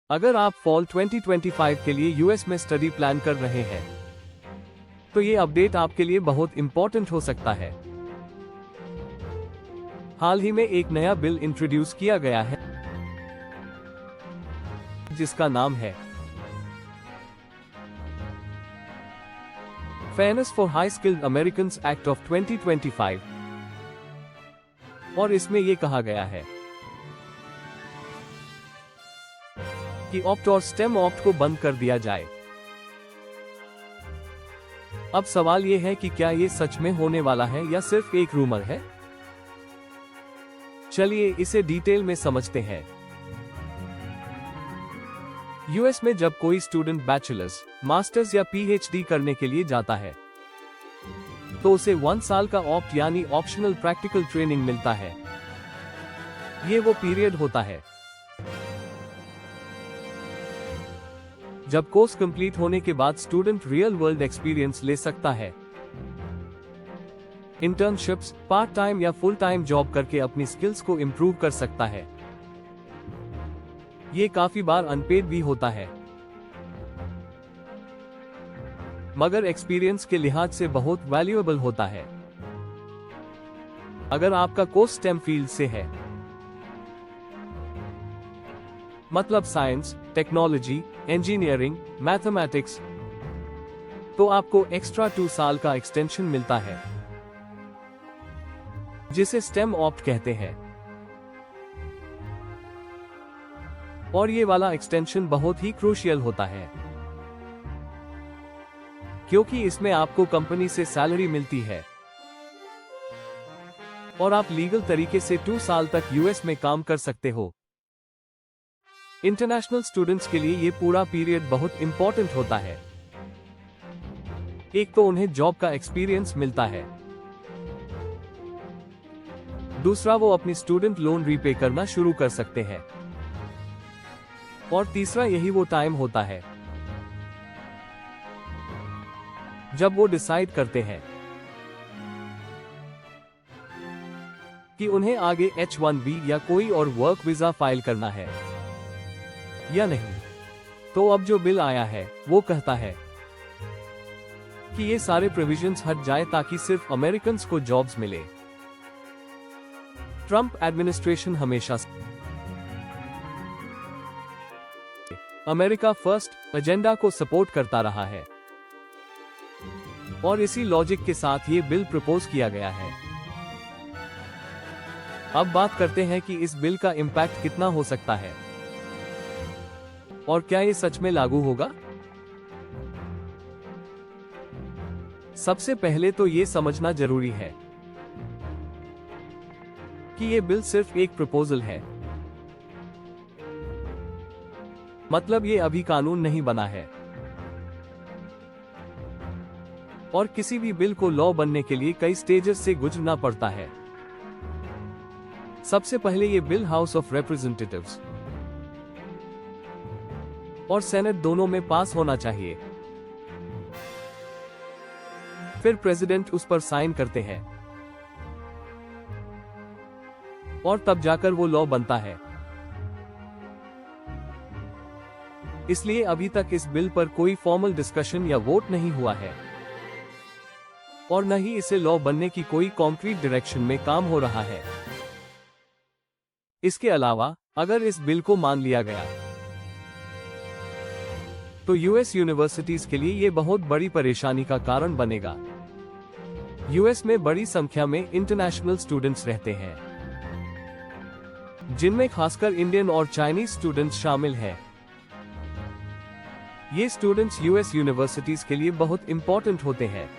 अगर आप फॉल 2025 के लिए यूएस में स्टडी प्लान कर रहे हैं तो ये अपडेट आपके लिए बहुत इंपॉर्टेंट हो सकता है। हाल ही में एक नया बिल इंट्रोड्यूस किया गया है जिसका नाम है fairness for high skilled Americans act of 2025 और इसमें यह कहा गया है कि ऑप्ट और स्टेम ऑप्ट को बंद कर दिया जाए। अब सवाल यह है कि क्या यह सच में होने वाला है या सिर्फ एक रूमर है। चलिए इसे डिटेल में समझते हैं। यूएस में जब कोई स्टूडेंट बैचलर्स, मास्टर्स या पीएचडी करने के लिए जाता है तो उसे 1 साल का ऑप्ट यानी ऑप्शनल प्रैक्टिकल ट्रेनिंग मिलता है। ये वो पीरियड होता है जब कोर्स कंप्लीट होने के बाद स्टूडेंट रियल वर्ल्ड एक्सपीरियंस ले सकता है। इंटर्नशिप्स, पार्ट टाइम या फुल टाइम जॉब करके अपनी स्किल्स को इंप्रूव कर सकता है। ये काफी बार अनपेड भी होता है मगर एक्सपीरियंस के लिहाज से बहुत वैल्यूएबल होता है। अगर आपका कोर्स स्टेम फील्ड से है, मतलब साइंस, टेक्नोलॉजी, इंजीनियरिंग, मैथमेटिक्स, तो आपको एक्स्ट्रा 2 साल का एक्सटेंशन मिलता है जिसे स्टेम ऑप्ट कहते हैं। और ये वाला एक्सटेंशन बहुत ही क्रूशियल होता है क्योंकि इसमें आपको कंपनी से सैलरी मिलती है और आप लीगल तरीके से 2 साल तक यूएस में काम कर सकते हो। इंटरनेशनल स्टूडेंट्स के लिए ये पूरा पीरियड बहुत इंपॉर्टेंट होता है। एक तो उन्हें जॉब का एक्सपीरियंस मिलता है, दूसरा वो अपनी स्टूडेंट लोन रीपे करना शुरू कर सकते हैं और तीसरा यही वो टाइम होता है जब वो डिसाइड करते हैं कि उन्हें आगे H-1B या कोई और वर्क वीजा फाइल करना है या नहीं। तो अब जो बिल आया है वो कहता है कि ये सारे प्रोविजंस हट जाए ताकि सिर्फ अमेरिकन्स को जॉब्स मिले। ट्रंप एडमिनिस्ट्रेशन हमेशा अमेरिका फर्स्ट एजेंडा को सपोर्ट करता रहा है और इसी लॉजिक के साथ ये बिल प्रपोज किया गया है। अब बात करते हैं कि इस बिल का इम्पैक्ट कितना हो सकता है और क्या ये सच में लागू होगा। सबसे पहले तो ये समझना जरूरी है कि ये बिल सिर्फ एक प्रपोजल है, मतलब ये अभी कानून नहीं बना है और किसी भी बिल को लॉ बनने के लिए कई स्टेजेस से गुजरना पड़ता है। सबसे पहले ये बिल हाउस ऑफ रिप्रेजेंटेटिव्स और सेनेट दोनों में पास होना चाहिए। फिर प्रेसिडेंट उस पर साइन करते हैं और तब जाकर वो लॉ बनता है। इसलिए अभी तक इस बिल पर कोई फॉर्मल डिस्कशन या वोट नहीं हुआ है और न ही इसे लॉ बनने की कोई कॉन्क्रीट डायरेक्शन में काम हो रहा है। इसके अलावा अगर इस बिल को मान लिया गया तो यूएस यूनिवर्सिटीज के लिए यह बहुत बड़ी परेशानी का कारण बनेगा। यूएस में बड़ी संख्या में इंटरनेशनल स्टूडेंट्स रहते हैं जिनमें खासकर इंडियन और चाइनीज स्टूडेंट्स शामिल हैं। ये स्टूडेंट्स यूएस यूनिवर्सिटीज के लिए बहुत इंपॉर्टेंट होते हैं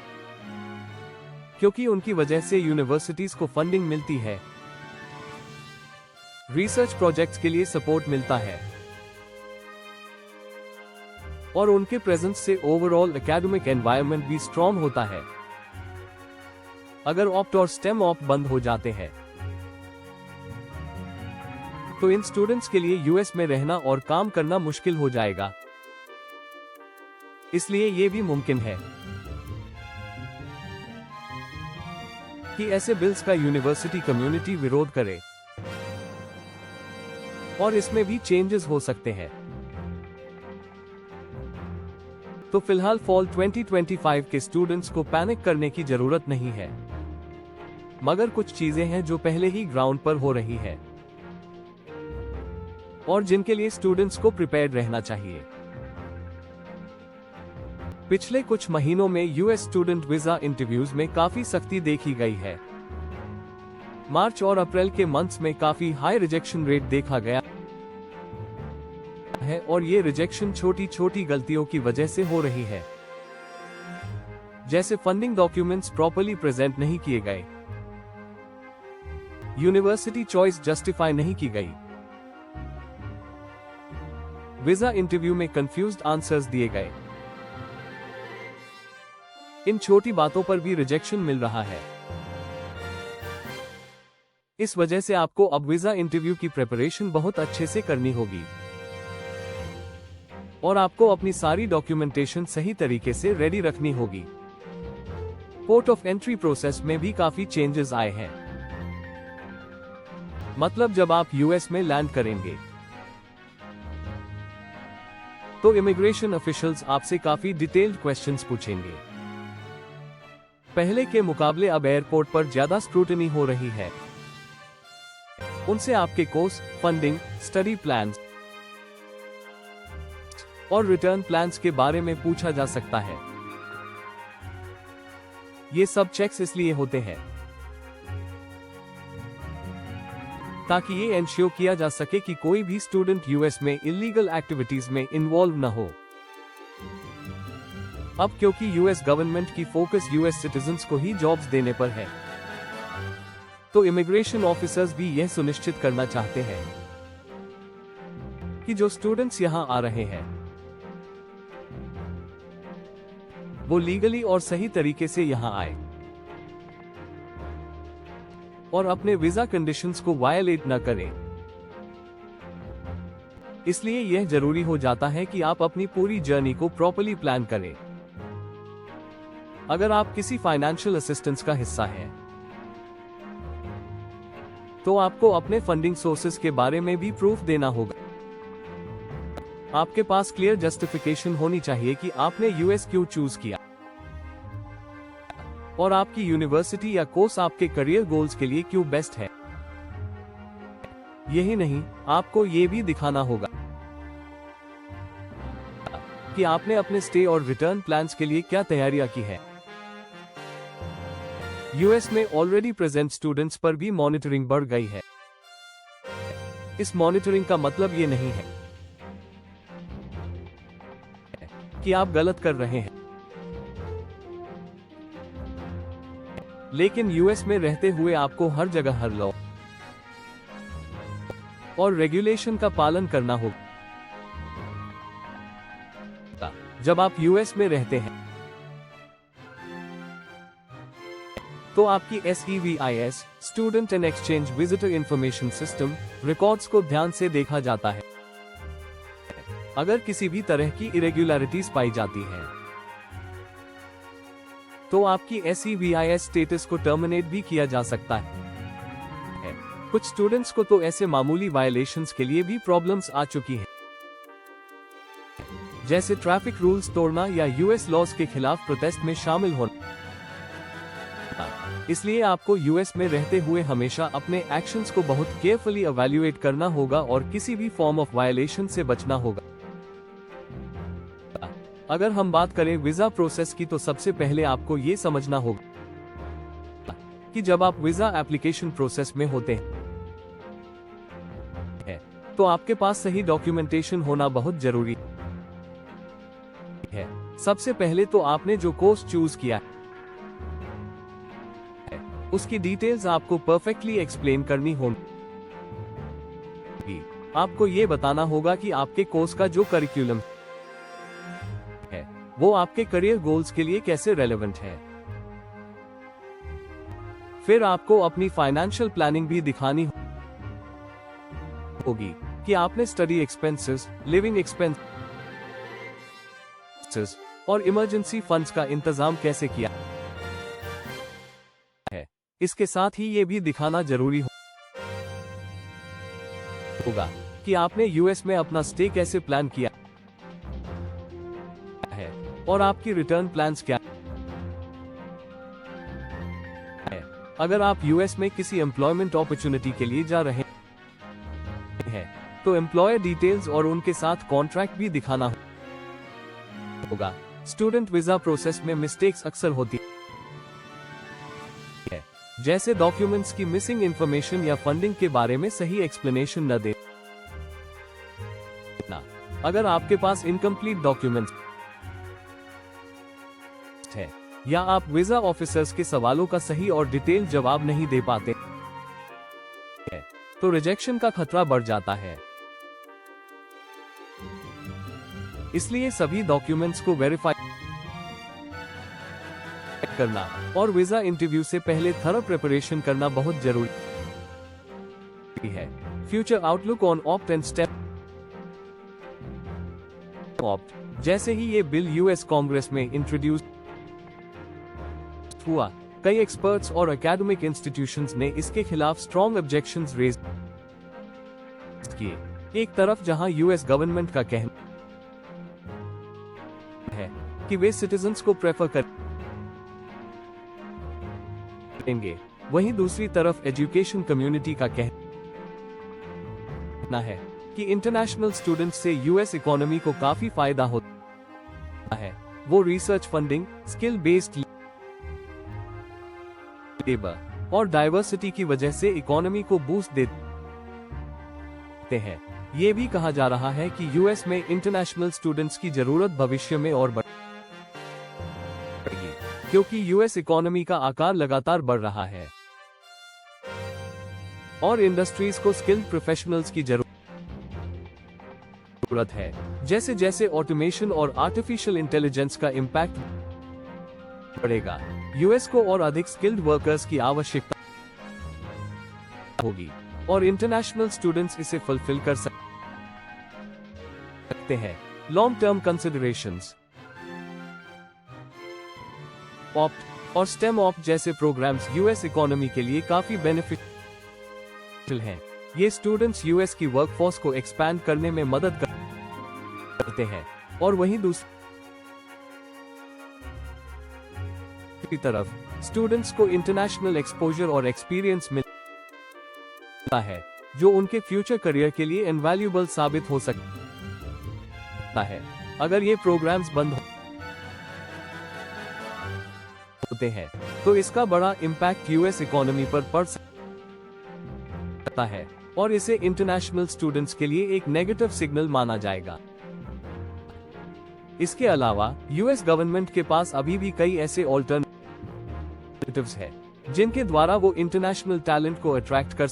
क्योंकि उनकी वजह से यूनिवर्सिटीज को फंडिंग मिलती है, रिसर्च प्रोजेक्ट्स के लिए सपोर्ट मिलता है और उनके प्रेजेंस से ओवरऑल एकेडमिक एनवायरनमेंट भी स्ट्रॉन्ग होता है। अगर ऑप्ट और स्टेम ऑप्ट बंद हो जाते हैं तो इन स्टूडेंट्स के लिए यूएस में रहना और काम करना मुश्किल हो जाएगा। इसलिए यह भी मुमकिन है कि ऐसे बिल्स का यूनिवर्सिटी कम्युनिटी विरोध करे और इसमें भी चेंजेस हो सकते हैं। तो फिलहाल फॉल 2025 के स्टूडेंट्स को पैनिक करने की जरूरत नहीं है, मगर कुछ चीजें हैं जो पहले ही ग्राउंड पर हो रही है और जिनके लिए स्टूडेंट्स को प्रिपेयर्ड रहना चाहिए। पिछले कुछ महीनों में यूएस स्टूडेंट वीजा इंटरव्यूज में काफी सख्ती देखी गई है। मार्च और अप्रैल के मंथ्स में काफी हाई रिजेक्शन रेट देखा गया है और ये रिजेक्शन छोटी छोटी गलतियों की वजह से हो रही है, जैसे फंडिंग डॉक्यूमेंट्स प्रॉपर्ली प्रेजेंट नहीं किए गए, यूनिवर्सिटी चॉइस जस्टिफाई नहीं की गई, वीजा इंटरव्यू में कंफ्यूज्ड आंसर्स दिए गए। इन छोटी बातों पर भी रिजेक्शन मिल रहा है। इस वजह से आपको अब वीजा इंटरव्यू की प्रिपरेशन बहुत अच्छे से करनी होगी और आपको अपनी सारी डॉक्यूमेंटेशन सही तरीके से रेडी रखनी होगी। पोर्ट ऑफ एंट्री प्रोसेस में भी काफी चेंजेस आए हैं। मतलब जब आप यूएस में लैंड करेंगे तो इमिग्रेशन ऑफिशियल्स आपसे काफी डिटेल्ड क्वेश्चंस पूछेंगे। पहले के मुकाबले अब एयरपोर्ट पर ज्यादा स्क्रूटनी हो रही है। उनसे आपके कोर्स, फंडिंग, स्टडी प्लान्स और रिटर्न प्लान्स के बारे में पूछा जा सकता है। ये सब चेक्स इसलिए होते हैं ताकि ये एंश्योर किया जा सके कि कोई भी स्टूडेंट यूएस में इलीगल एक्टिविटीज में इन्वॉल्व न हो। अब क्योंकि यूएस गवर्नमेंट की फोकस यूएस सिटीजन्स को ही जॉब्स देने पर है, तो इमिग्रेशन ऑफिसर्स भी यह सुनिश्चित करना चाहते हैं कि जो स्टूडेंट्स यहां आ रहे हैं वो लीगली और सही तरीके से यहां आए और अपने वीजा कंडीशंस को वायलेट न करें। इसलिए यह जरूरी हो जाता है कि आप अपनी पूरी जर्नी को प्रॉपर्ली प्लान करें। अगर आप किसी फाइनेंशियल असिस्टेंस का हिस्सा हैं, तो आपको अपने फंडिंग सोर्सेज के बारे में भी प्रूफ देना होगा। आपके पास क्लियर जस्टिफिकेशन होनी चाहिए कि आपने यूएस क्यों चूज किया और आपकी यूनिवर्सिटी या कोर्स आपके करियर गोल्स के लिए क्यों बेस्ट है। यही नहीं, आपको ये भी दिखाना होगा कि आपने अपने स्टे और रिटर्न प्लान्स के लिए क्या तैयारियां की है। यूएस में ऑलरेडी प्रेजेंट स्टूडेंट्स पर भी मॉनिटरिंग बढ़ गई है। इस मॉनिटरिंग का मतलब ये नहीं है कि आप गलत कर रहे हैं, लेकिन यूएस में रहते हुए आपको हर जगह हर लॉ और रेगुलेशन का पालन करना होगा। जब आप यूएस में रहते हैं तो आपकी SEVIS student and exchange visitor information system records को ध्यान से देखा जाता है। अगर किसी भी तरह की इरेगुलरिटीज पाई जाती है तो आपकी SEVIS स्टेटस को टर्मिनेट भी किया जा सकता है। कुछ स्टूडेंट्स को तो ऐसे मामूली वायलेशंस के लिए भी प्रॉब्लम्स आ चुकी हैं, जैसे ट्रैफिक रूल्स तोड़ना या यूएस लॉज के खिलाफ प्रोटेस्ट में शामिल होना। इसलिए आपको यूएस में रहते हुए हमेशा अपने एक्शंस को बहुत केयरफुली इवैल्यूएट करना होगा और किसी भी फॉर्म ऑफ वायलेशन से बचना होगा। अगर हम बात करें वीजा प्रोसेस की, तो सबसे पहले आपको ये समझना होगा कि जब आप वीजा एप्लीकेशन प्रोसेस में होते हैं तो आपके पास सही डॉक्यूमेंटेशन होना बहुत जरूरी है। सबसे पहले तो आपने जो कोर्स चूज किया है उसकी डिटेल्स आपको परफेक्टली एक्सप्लेन करनी होगी। आपको ये बताना होगा कि आपके कोर्स का जो करिकुलम है वो आपके करियर गोल्स के लिए कैसे रेलेवेंट है। फिर आपको अपनी फाइनेंशियल प्लानिंग भी दिखानी होगी कि आपने स्टडी एक्सपेंसेस, लिविंग एक्सपेंसेस और इमरजेंसी फंड्स का इंतजाम कैसे किया है। इसके साथ ही ये भी दिखाना जरूरी होगा कि आपने यूएस में अपना स्टे कैसे प्लान किया है और आपकी रिटर्न प्लान्स क्या है। अगर आप यूएस में किसी एम्प्लॉयमेंट अपॉर्चुनिटी के लिए जा रहे हैं तो एम्प्लॉयर डिटेल्स और उनके साथ कॉन्ट्रैक्ट भी दिखाना होगा। स्टूडेंट वीजा प्रोसेस में मिस्टेक्स अक्सर होती है, जैसे डॉक्यूमेंट्स की मिसिंग इंफॉर्मेशन या फंडिंग के बारे में सही एक्सप्लेनेशन न देना। अगर आपके पास इनकम्प्लीट डॉक्यूमेंट्स है या आप वीजा ऑफिसर्स के सवालों का सही और डिटेल जवाब नहीं दे पाते हैं, तो रिजेक्शन का खतरा बढ़ जाता है। इसलिए सभी डॉक्यूमेंट्स को वेरीफाई करना और वीजा इंटरव्यू से पहले थरो प्रिपरेशन करना बहुत जरूरी है। Future outlook on opt and stem opt. जैसे ही ये बिल यूएस कांग्रेस में इंट्रोड्यूस हुआ, कई एक्सपर्ट्स और एकेडमिक इंस्टीट्यूशंस ने इसके खिलाफ स्ट्रॉन्ग ऑब्जेक्शंस रेज किए। एक तरफ जहां यूएस गवर्नमेंट का कहना है कि वे सिटीजन्स को प्रेफर करेंगे, वहीं दूसरी तरफ एजुकेशन कम्युनिटी का कहना है कि इंटरनेशनल स्टूडेंट्स से यूएस इकोनॉमी को काफी फायदा होता है। वो research funding, skill based labour और डाइवर्सिटी की वजह से इकोनॉमी को बूस्ट देते हैं। ये भी कहा जा रहा है कि यूएस में इंटरनेशनल स्टूडेंट्स की जरूरत भविष्य में और बढ़ेगी, क्योंकि यूएस इकोनॉमी का आकार लगातार बढ़ रहा है और इंडस्ट्रीज को स्किल्ड प्रोफेशनल्स की जरूरत है। जैसे जैसे ऑटोमेशन और आर्टिफिशियल इंटेलिजेंस का इम्पैक्ट बढ़ेगा, यूएस को और अधिक स्किल्ड वर्कर्स की आवश्यकता होगी और इंटरनेशनल स्टूडेंट्स इसे फुलफिल कर सकते हैं। Long term considerations. ऑप्ट और स्टेम ऑप्ट जैसे प्रोग्राम्स यूएस इकोनॉमी के लिए काफी बेनिफिशियल हैं। ये स्टूडेंट्स यूएस की वर्कफोर्स को एक्सपैंड करने में मदद करते हैं और वहीं दूसरी तरफ स्टूडेंट्स को इंटरनेशनल एक्सपोजर और एक्सपीरियंस मिलता है, जो उनके फ्यूचर करियर के लिए इनवैल्यूएबल साबित हो सकता है। अगर ये प्रोग्राम्स बंद होते हैं तो इसका बड़ा इम्पैक्ट यूएस इकोनॉमी पर पड़ सकता है और इसे इंटरनेशनल स्टूडेंट्स के लिए एक नेगेटिव सिग्नल माना जाएगा। इसके अलावा यूएस गवर्नमेंट के पास अभी भी कई ऐसे ऑल्टरनेटिव्स हैं जिनके द्वारा वो इंटरनेशनल टैलेंट को अट्रैक्ट कर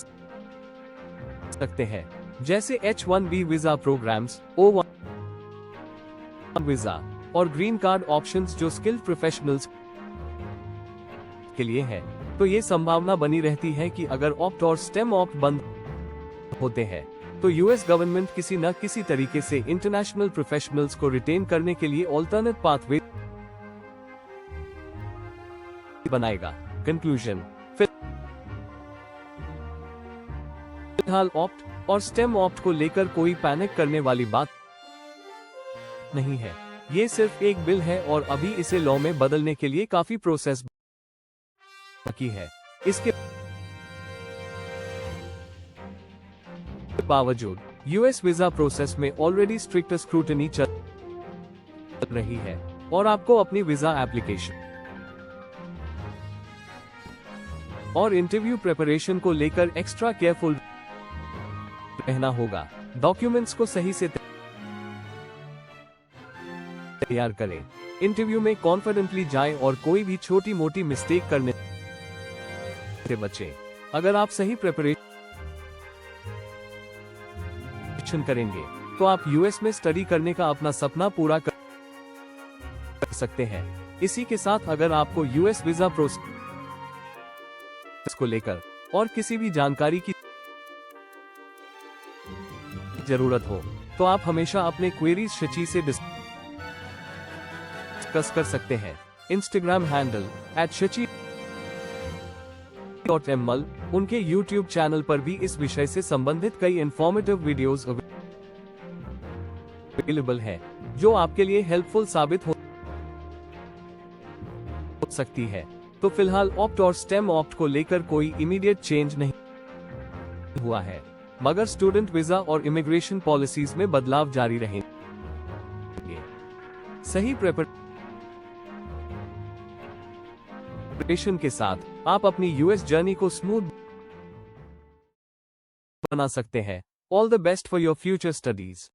सकते हैं, जैसे H-1B visa programmes, O-1 visa और ग्रीन कार्ड ऑप्शंस जो स्किल्ड प्रोफेशनल्स के लिए है। तो ये संभावना बनी रहती है कि अगर ऑप्ट और स्टेम ऑप्ट बंद होते हैं तो यूएस गवर्नमेंट किसी न किसी तरीके से इंटरनेशनल प्रोफेशनल्स को रिटेन करने के लिए ऑल्टरनेट पाथवे बनाएगा। कंक्लूजन। फिलहाल ऑप्ट और स्टेम ऑप्ट को लेकर कोई पैनिक करने वाली बात नहीं है। ये सिर्फ एक बिल है और अभी इसे लॉ में बदलने के लिए काफी प्रोसेस बाकी है। इसके बावजूद यूएस वीजा प्रोसेस में ऑलरेडी स्ट्रिक्ट स्क्रूटनी चल रही है और आपको अपनी वीजा एप्लीकेशन और इंटरव्यू प्रिपरेशन को लेकर एक्स्ट्रा केयरफुल रहना होगा। डॉक्यूमेंट्स को सही से तैयार करें, इंटरव्यू में कॉन्फिडेंटली जाएं और कोई भी छोटी मोटी मिस्टेक करने से बचें। अगर आप सही प्रिपरेशन करेंगे तो आप यूएस में स्टडी करने का अपना सपना पूरा कर सकते हैं। इसी के साथ अगर आपको यूएस वीजा प्रोसेस को लेकर और किसी भी जानकारी की जरूरत हो तो आप हमेशा अपने क्वेरीज शची से डिस्कस कर सकते हैं। Instagram handle @shachi.ml। उनके यूट्यूब चैनल पर भी इस विषय से संबंधित कई इंफॉर्मेटिव वीडियोस अवेलेबल हैं जो आपके लिए हेल्पफुल साबित हो सकती है। तो फिलहाल ऑप्ट और स्टेम ऑप्ट को लेकर कोई इमीडिएट चेंज नहीं हुआ है, मगर स्टूडेंट वीजा और इमिग्रेशन पॉलिसीज में बदलाव जारी रहेंगे। सही प्रिपरेशन के साथ आप अपनी यूएस जर्नी को स्मूथ बना सकते हैं। All the best for your future studies.